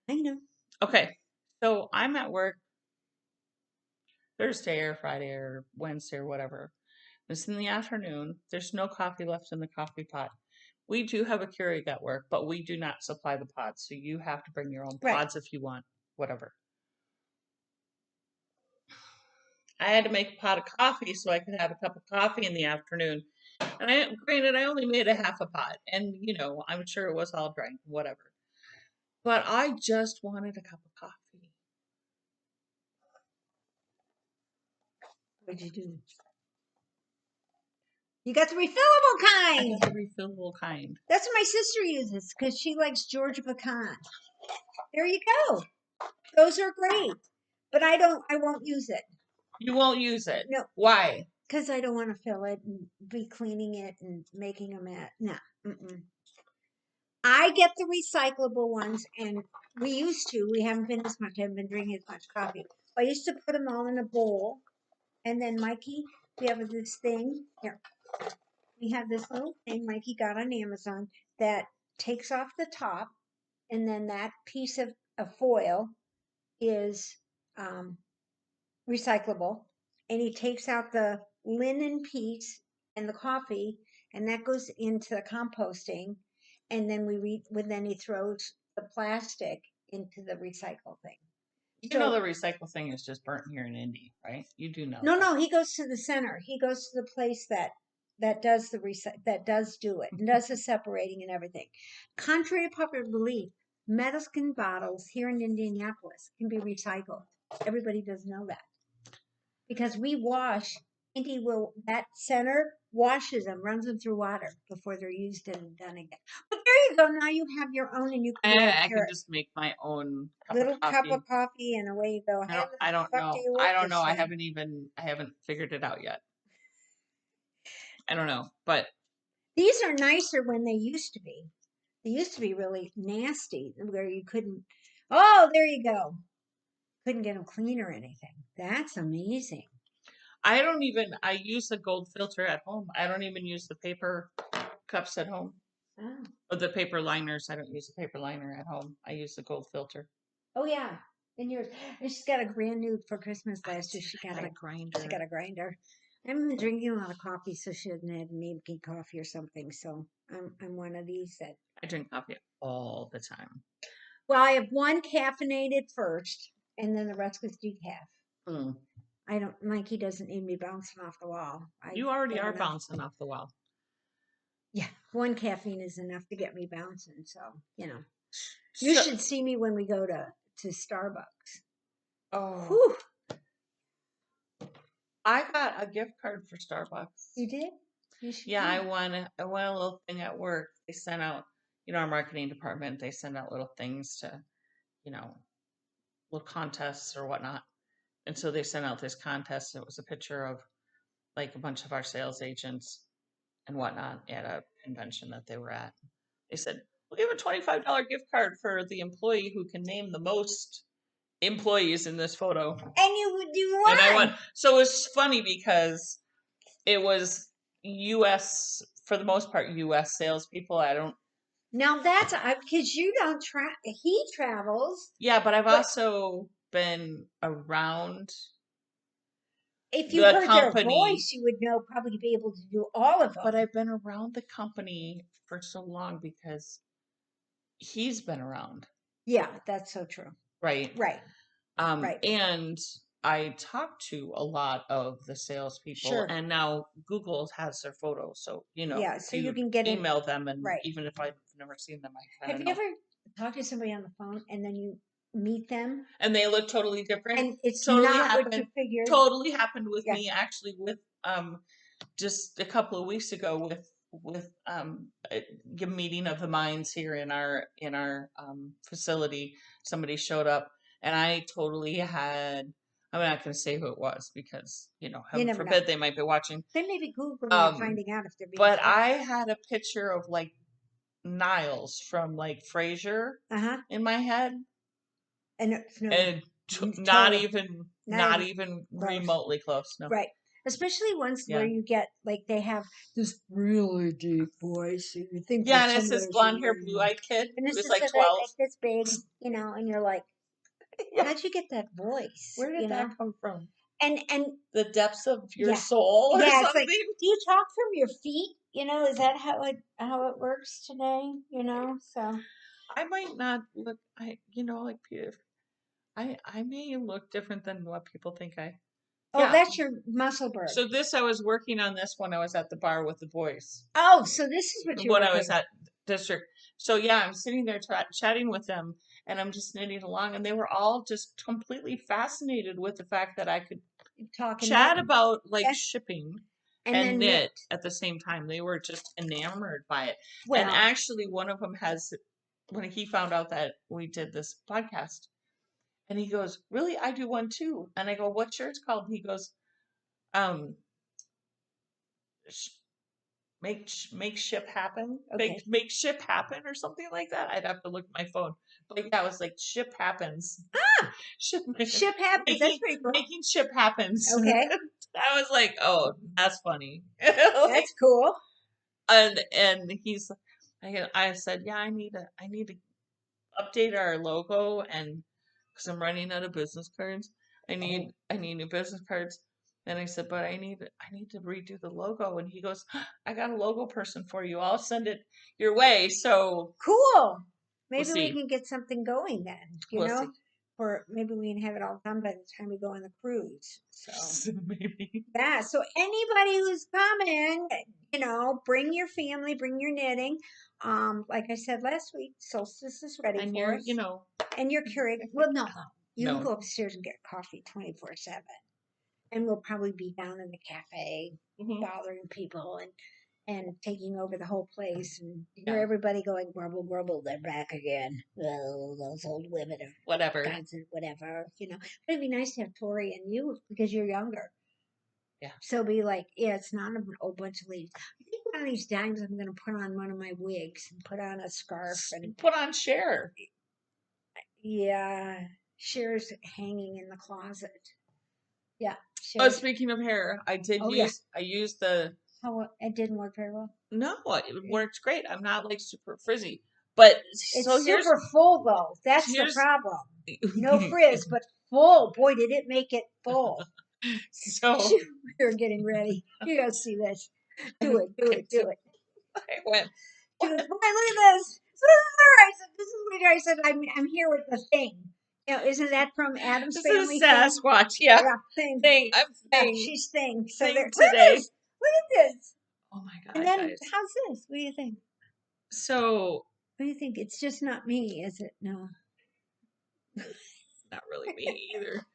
I know. Okay, so I'm at work Thursday or Friday or Wednesday or whatever. It's in the afternoon. There's no coffee left in the coffee pot. We do have a Keurig at work, but we do not supply the pods. So you have to bring your own Right. pods if you want, whatever. I had to make a pot of coffee so I could have a cup of coffee in the afternoon. And granted, I only made a half a pot. And, I'm sure it was all drank, whatever. But I just wanted a cup of coffee. What'd you do? You got the refillable kind. I got the refillable kind. That's what my sister uses because she likes Georgia pecan. There you go. Those are great. But I won't use it. You won't use it? No. Why? Because I don't want to fill it and be cleaning it and making a mess. No. Mm-mm. I get the recyclable ones, and we haven't been as much, I haven't been drinking as much coffee. I used to put them all in a bowl, and then Mikey, we have this thing, here, we have this little thing Mikey got on Amazon that takes off the top, and then that piece of foil is recyclable, and he takes out the linen piece and the coffee, and that goes into the composting, and then then he throws the plastic into the recycle thing. You know the recycle thing is just burnt here in Indy, right? You do know. No, he goes to the center. He goes to the place that does that does do it and does the separating and everything. Contrary to popular belief, metal skin bottles here in Indianapolis can be recycled. Everybody doesn't know that because we wash. Indy will that center washes them, runs them through water before they're used and done again. But there you go. Now you have your own, and you can I can just make my own little cup of coffee, and away you go. I don't know. I don't know. I haven't figured it out yet. I don't know, but these are nicer when they used to be. They used to be really nasty, where you couldn't. Oh, there you go. Couldn't get them clean or anything. That's amazing. I use the gold filter at home. I don't even use the paper cups at home. Oh. Or the paper liners. I don't use the paper liner at home. I use the gold filter. Oh yeah, and yours. And she's got a brand new for Christmas last year. She got a grinder. She got a grinder. I'm drinking a lot of coffee, so she doesn't have making coffee or something. So I'm one of these that I drink coffee all the time. Well, I have one caffeinated first, and then the rest was decaf. I don't. Mikey doesn't need me bouncing off the wall. You already are bouncing off the wall. Yeah, one caffeine is enough to get me bouncing. So you should see me when we go to Starbucks. Oh. Whew. I got a gift card for Starbucks. You did? Yeah, I won a little thing at work. They sent out, our marketing department, they send out little things to, little contests or whatnot. And so they sent out this contest. It was a picture of like a bunch of our sales agents and whatnot at a convention that they were at. They said, we'll give a $25 gift card for the employee who can name the most employees in this photo. And you won. And I won. So it was funny because it was U.S., for the most part, U.S. salespeople. I don't. Now that's because you don't he travels. Yeah, but I've also been around. If you heard their voice, you would probably be able to do all of them. But I've been around the company for so long because he's been around. Yeah, that's so true. Right. Right. Right. And I talked to a lot of the salespeople, sure. And now Google has their photos, so yeah, so you can get email them, and even if I've never seen them, I have you ever talked to somebody on the phone and then you meet them and they look totally different, and it's totally not happened, what you figured? Totally happened with me actually with just a couple of weeks ago with a meeting of the minds here in our facility. Somebody showed up and I totally had. I'm not going to say who it was because, heaven forbid they might be watching. They may be Googling and finding out if they're being. But I had a picture of like Niles from like Frasier in my head, and not even remotely close. No, right. Especially ones where you get like they have this really deep voice. So you think, and it's this blonde hair, blue eyed kid who's like 12, like this big, and you're like. How'd you get that voice? Where did that come from? And the depths of your soul, or something. Like, do you talk from your feet? Is that how it works today? So I might not look. Like Peter. I may look different than what people think I. Oh, that's your muscle bird. So I was working on this when I was at the bar with the boys. Oh, so this is what you. When I was at district. So I'm sitting there chatting with them. And I'm just knitting along, and they were all just completely fascinated with the fact that I could chat about like shipping and knit at the same time. They were just enamored by it. Well, and actually, one of them when he found out that we did this podcast, and he goes, "Really, I do one too." And I go, "What's yours called?" And he goes, Make ship happen. Okay. Make ship happen or something like that. I'd have to look at my phone. But it was like ship happens. Ship happens. That's pretty cool. Making ship happens. Okay. I was like, oh, that's funny. That's cool. And I said, yeah, I need to update our logo, and because I'm running out of business cards. I need new business cards. And I said, but I need to redo the logo. And he goes, I got a logo person for you. I'll send it your way. So cool. Maybe we can get something going then. You know? See. or maybe we can have it all done by the time we go on the cruise. So Maybe. yeah, so anybody who's coming, bring your family, bring your knitting. Like I said last week, solstice is ready And for you're, us. And your Keurig. Well, no. You can No. go upstairs and get coffee 24/7. And we'll probably be down in the cafe bothering people and taking over the whole place and hear everybody going grumble, grumble, they're back again. Oh, those old women are Whatever. gods and whatever, But it'd be nice to have Tori and you because you're younger. Yeah. So be like, yeah, it's not a whole bunch of leaves. I think one of these times I'm gonna put on one of my wigs and put on a scarf and put on Cher. Yeah. Cher's hanging in the closet. Yeah. Oh, speaking of hair, I used the. How it didn't work very well. No, it worked great. I'm not like super frizzy, but it's super full though. That's the problem. No frizz, but full. Boy, did it make it full. So we're getting ready. You gotta see this. Do it. I went. She goes, boy, look at this. This is where I said, I'm here with the thing. Isn't that from Adam's Family? This is Sasquatch, yeah. Thing. I'm Thing. Yeah, she's Thing. So Thing there, today. Look at this. Oh my god, and then, guys. How's this? What do you think? So. What do you think? It's just not me, is it? No. Not really me either.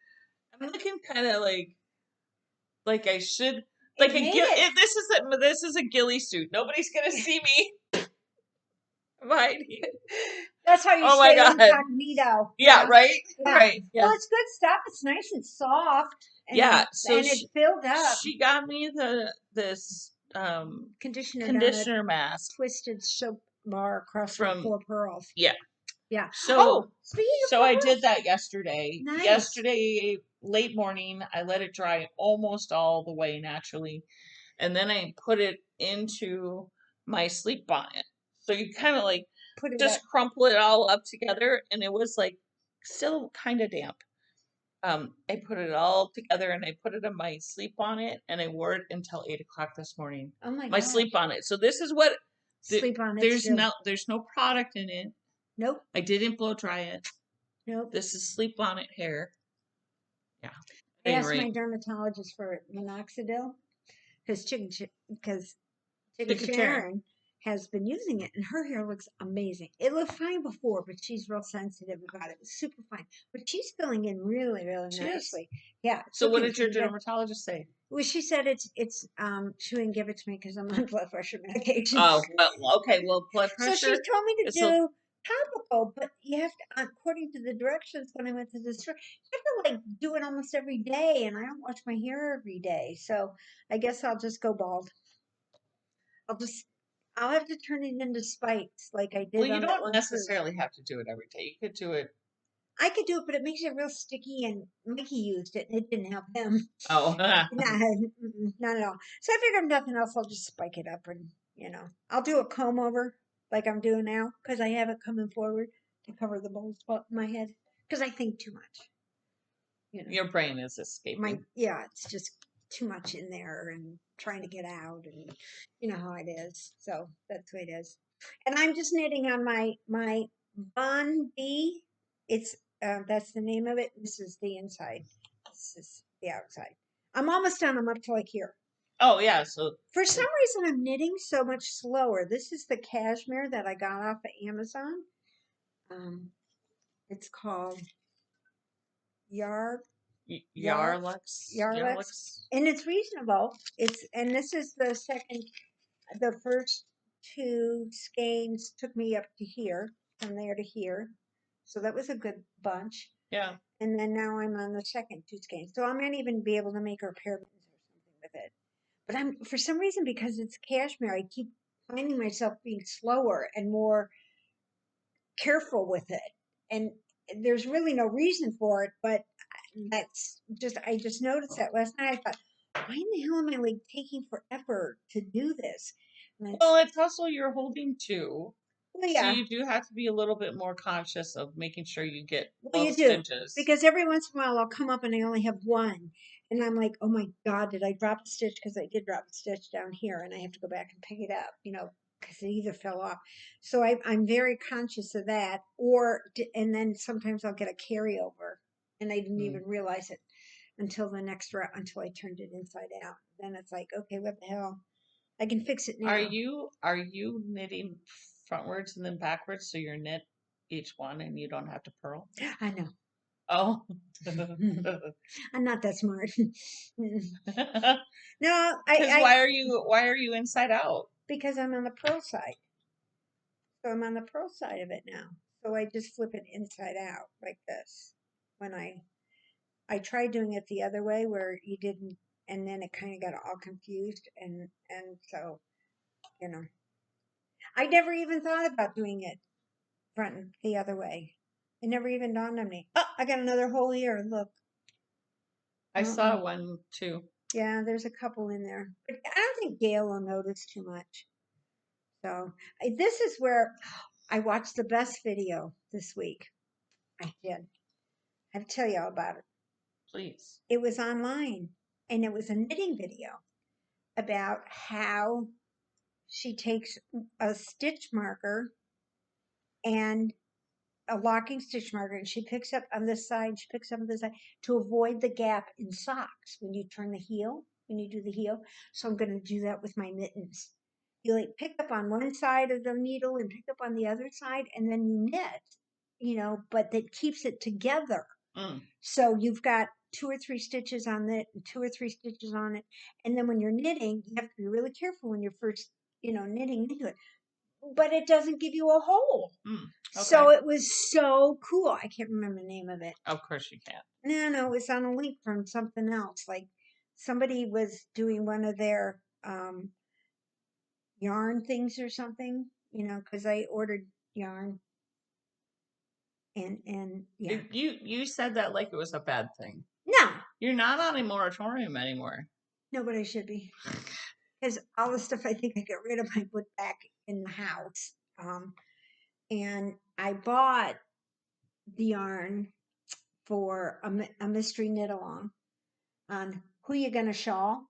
I'm looking kind of like I should. Like this is a ghillie suit. Nobody's gonna see me. Hiding. That's how you stay incognito. Yeah, right? Yeah. Right. Yeah. Well, it's good stuff. It's nice and soft. And it's filled up. She got me this conditioner mask. Twisted soap bar across from 4 pearls. Yeah. Yeah. So speaking of so I did that yesterday. Nice. Yesterday, late morning, I let it dry almost all the way naturally. And then I put it into my sleep bonnet. So you kind of like just crumple it all up together, and it was like still kind of damp. I put it all together and I put it in my sleep bonnet, and I wore it until 8 o'clock this morning. Oh my god. My sleep bonnet. So this is what sleep bonnet. There's no product in it. Nope. I didn't blow dry it. Nope. This is sleep bonnet hair. Yeah. I asked my dermatologist for minoxidil because Chicken Sharon has been using it, and her hair looks amazing. It looked fine before, but she's real sensitive about it. It's super fine, but she's filling in really, really nicely. Yeah. So what did your dermatologist say? Well, she said it's she wouldn't give it to me because I'm on blood pressure medication. Oh, well, okay. Well, blood pressure. So she told me to do topical, but you have to, according to the directions when I went to the store, you have to like do it almost every day, and I don't wash my hair every day, so I guess I'll just go bald. I'll have to turn it into spikes like I did. Well, you don't necessarily have to do it every day. You could do it. I could do it, but it makes it real sticky, and Mickey used it, and it didn't help him. Oh. Not at all. So I figured if nothing else, I'll just spike it up, and I'll do a comb over like I'm doing now because I have it coming forward to cover the bald spot in my head because I think too much. Your brain is escaping. It's just too much in there and trying to get out, and you know how it is. So that's the way it is. And I'm just knitting on my Bon B. It's that's the name of it. This is the inside. This is the outside. I'm almost done. I'm up to like here. Oh yeah. So for some reason I'm knitting so much slower. This is the cashmere that I got off of Amazon. It's called Yarlux, and it's reasonable. And this is the first 2 skeins took me up to here, from there to here, so that was a good bunch. Yeah. And then now I'm on the second 2 skeins, so I might even be able to make her pair buttons or something with it. But I'm for some reason, because it's cashmere, I keep finding myself being slower and more careful with it, and there's really no reason for it, but I just noticed that last night. I thought, why in the hell am I like taking forever to do this? Well, it's also you're holding 2. Well, yeah. So you do have to be a little bit more conscious of making sure you get both stitches. Because every once in a while I'll come up and I only have 1. And I'm like, oh my God, did I drop a stitch? Because I did drop a stitch down here and I have to go back and pick it up, because it either fell off. So I'm very conscious of that. And then sometimes I'll get a carryover, and I didn't even realize it until the next round, until I turned it inside out. Then it's like, okay, what the hell? I can fix it now. Are you knitting frontwards and then backwards so you're knit each one and you don't have to purl? I know. Oh. I'm not that smart. No, Because why are you inside out? because I'm on the purl side. So I'm on the purl side of it now. So I just flip it inside out like this. When I tried doing it the other way where you didn't, and then it kind of got all confused, and so you know, I never even thought about doing it front the other way. It never even dawned on me. Oh, I got another hole here. Look. I saw one too. Yeah, there's a couple in there, but I don't think Gail will notice too much. So this is where I watched the best video this week. I did. I have to tell you all about it. Please. It was online, and it was a knitting video about how she takes a stitch marker and a locking stitch marker, and she picks up on this side, she picks up on this side to avoid the gap in socks when you turn the heel, when you do the heel. So I'm going to do that with my mittens. You like pick up on one side of the needle and pick up on the other side, and then you knit, but that keeps it together. So you've got 2 or 3 stitches on it, and 2 or 3 stitches on it. And then when you're knitting, you have to be really careful when you're first, knitting into it. But it doesn't give you a hole. Okay. So it was so cool. I can't remember the name of it. Of course you can't. No, it was on a link from something else. Like somebody was doing one of their yarn things or something, because I ordered yarn. And yeah. You said that like it was a bad thing. No. You're not on a moratorium anymore. No, but I should be. Because all the stuff I think I got rid of, I put back in the house. And I bought the yarn for a mystery knit along on Who You Gonna Shawl.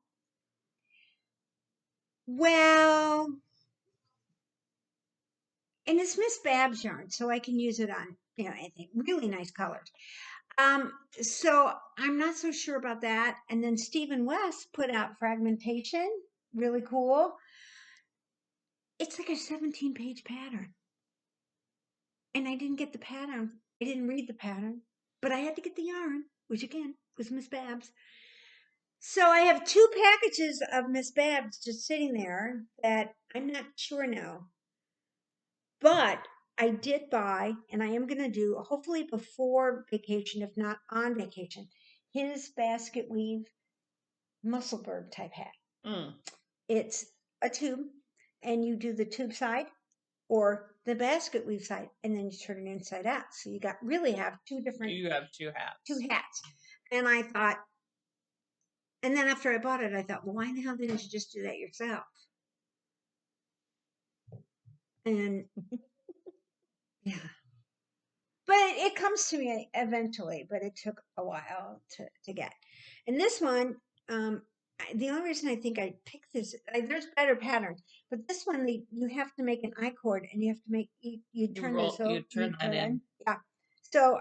Well, and it's Miss Babs yarn, so I can use it on, anything. Really nice colors. So I'm not so sure about that. And then Stephen West put out Fragmentation. Really cool. It's like a 17-page pattern. And I didn't get the pattern. I didn't read the pattern, but I had to get the yarn, which again was Miss Babs. So I have 2 packages of Miss Babs just sitting there that I'm not sure now. But I did buy, and I am going to do, hopefully before vacation, if not on vacation, his basket weave Musselburgh type hat. It's a tube, and you do the tube side or the basket weave side, and then you turn it inside out. So you really have 2 different. You have 2 hats. 2 hats. And I thought, and then after I bought it, I thought, well, why the hell didn't you just do that yourself? And yeah. But it comes to me eventually, but it took a while to get. And this one, the only reason I think I picked this, there's better patterns, but this one, you have to make an I-cord, and you have to make, you turn this over. You turn that in. Yeah. So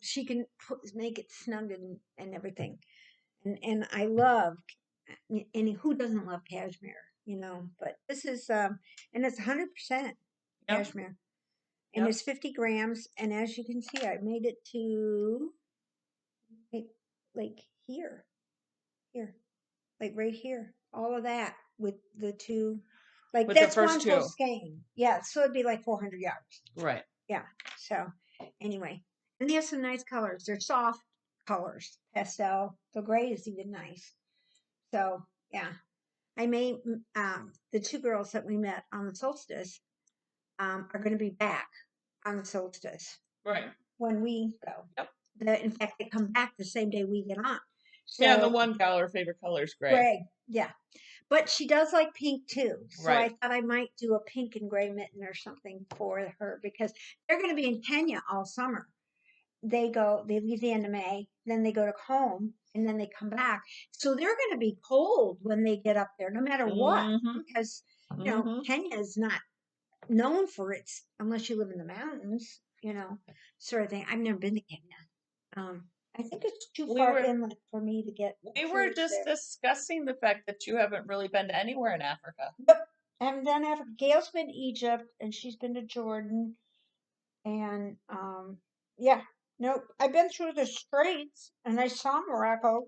she can make it snug and everything. And I love, and who doesn't love cashmere, but this is, and it's 100% cashmere. And it's 50 grams. And as you can see, I made it to like here, like right here, all of that with the 2, like with that's one full skein. Yeah. So it'd be like 400 yards. Right. Yeah. So anyway, and they have some nice colors. They're soft colors, pastel. The gray is even nice. So yeah, I made, the 2 girls that we met on the solstice, are going to be back on the solstice. Right. When we go. Yep. In fact, they come back the same day we get on. So, yeah, the one gal, her favorite color is gray. Gray, yeah. But she does like pink too. So right. I thought I might do a pink and gray mitten or something for her because they're going to be in Kenya all summer. They leave the end of May, then they go to home, and then they come back. So they're going to be cold when they get up there, no matter what, because, Kenya is not known for its, unless you live in the mountains, sort of thing. I've never been to Kenya. I think it's too We far were inland for me to get a we were cruise just there. discussing the fact that you haven't really been to anywhere in Africa. Nope. I haven't done Africa. Gail's been to Egypt and she's been to Jordan. And yeah, nope. I've been through the Straits and I saw Morocco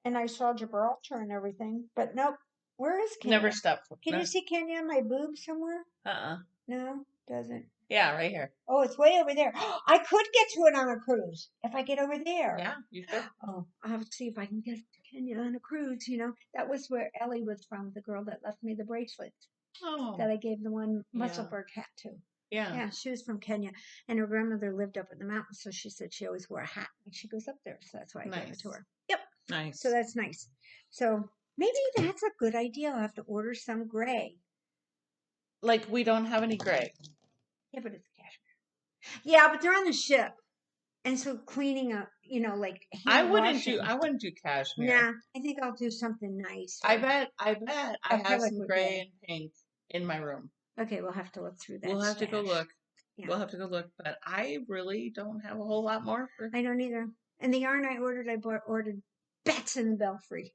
and I saw Gibraltar and everything. But nope. Where is Never Kenya? stopped. Can you see Kenya on my boob somewhere? Uh-uh. No, doesn't. Yeah, right here. Oh, it's way over there. I could get to it on a cruise if I get over there. Yeah, you could. Oh, I'll have to see if I can get to Kenya on a cruise. That was where Ellie was from, the girl that left me the bracelet Oh, that I gave the one yeah. Musselburgh hat to. Yeah. Yeah, she was from Kenya, and her grandmother lived up in the mountains, so she said she always wore a hat when she goes up there. So that's why I gave it to her. Yep. Nice. So that's nice. So maybe that's a good idea. I'll have to order some gray. Like we don't have any gray. Yeah, but it's cashmere. Yeah, but they're on the ship. And so cleaning up, like I hand wouldn't washing. do cashmere. Nah, I think I'll do something nice. I bet I have acrylic some would gray be- and pink in my room. Okay, we'll have to look through that. We'll have to go stash. look. Yeah. We'll have to go look. But I really don't have a whole lot more for. I don't either. And the yarn I ordered Bats in the Belfry.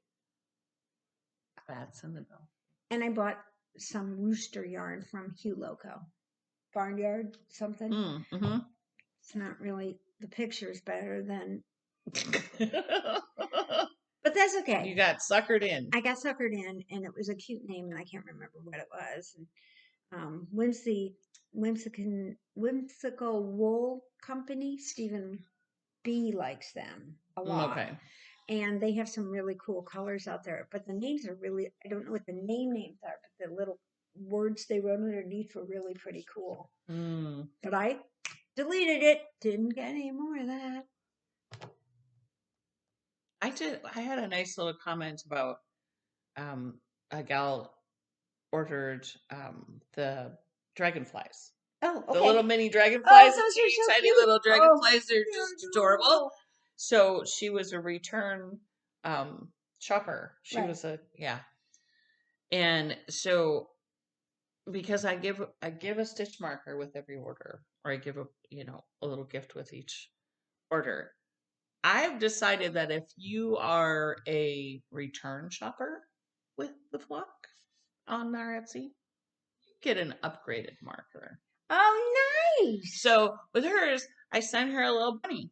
Bats in the Belfry. And I bought some rooster yarn from Hugh Loco. Barnyard something. Mm-hmm. It's not really, the picture is better than. But that's okay. You got suckered in. I got suckered in, and it was a cute name, and I can't remember what it was. And, Whimsical Wool Company, Stephen B likes them a lot. Okay. And they have some really cool colors out there. But the names are really, I don't know what the names are, but the little words they wrote underneath were really pretty cool. Mm. But I deleted it. Didn't get any more of that. I had a nice little comment about a gal ordered the dragonflies. Oh, okay. The little mini dragonflies, those are so tiny cute. little dragonflies, they're they're just adorable. So she was a return shopper. She was and so because I give a stitch marker with every order, or I give a little gift with each order. I've decided that if you are a return shopper with the Flock on our Etsy, you get an upgraded marker. Oh, nice. So with hers, I sent her a little bunny.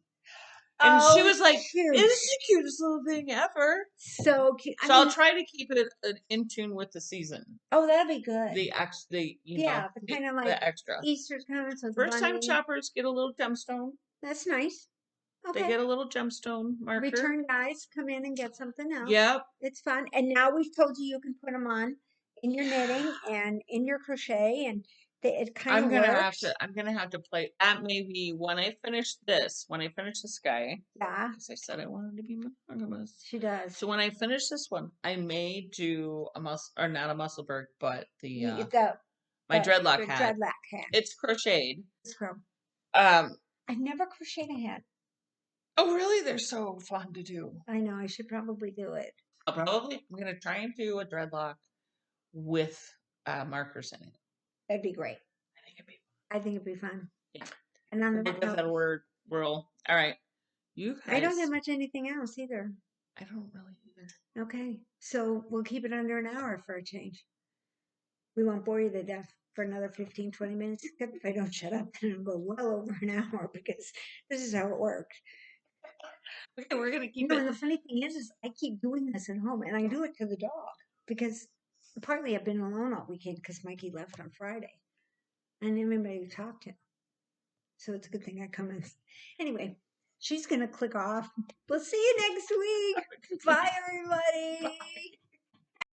And she was like, cute. "This is the cutest little thing ever." So cute. So I'll try to keep it in tune with the season. Oh, that'd be good. The kind of like the extra. Easter's coming. So First time shoppers get a little gemstone. That's nice. Okay. They get a little gemstone marker. Return guys come in and get something else. Yep. It's fun. And now we've told you can put them on in your knitting and in your crochet, and it kind of works. I'm gonna have to play that maybe when I finish this guy. Yeah. Because I said I wanted to be monogamous. She does. So when I finish this one, I may do not a Musselburgh, but my dreadlock hat. It's crocheted. I've never crocheted a hat. Oh, really? They're so fun to do. I know. I should probably do it. I'm gonna try and do a dreadlock with markers in it. That'd be great. I think it'd be fun. Yeah. And on that word whirl. All right. You guys. I don't have much anything else either. I don't really either. Okay. So we'll keep it under an hour for a change. We won't bore you to death for another 15, 20 minutes, except if I don't shut up, then it'll go well over an hour because this is how it works. Okay, we're gonna keep it. And the funny thing is I keep doing this at home, and I do it to the dog because partly I've been alone all weekend because Mikey left on Friday, and anybody to talk to. So it's a good thing I come in. Anyway, she's gonna click off. We'll see you next week. Bye, everybody. Bye.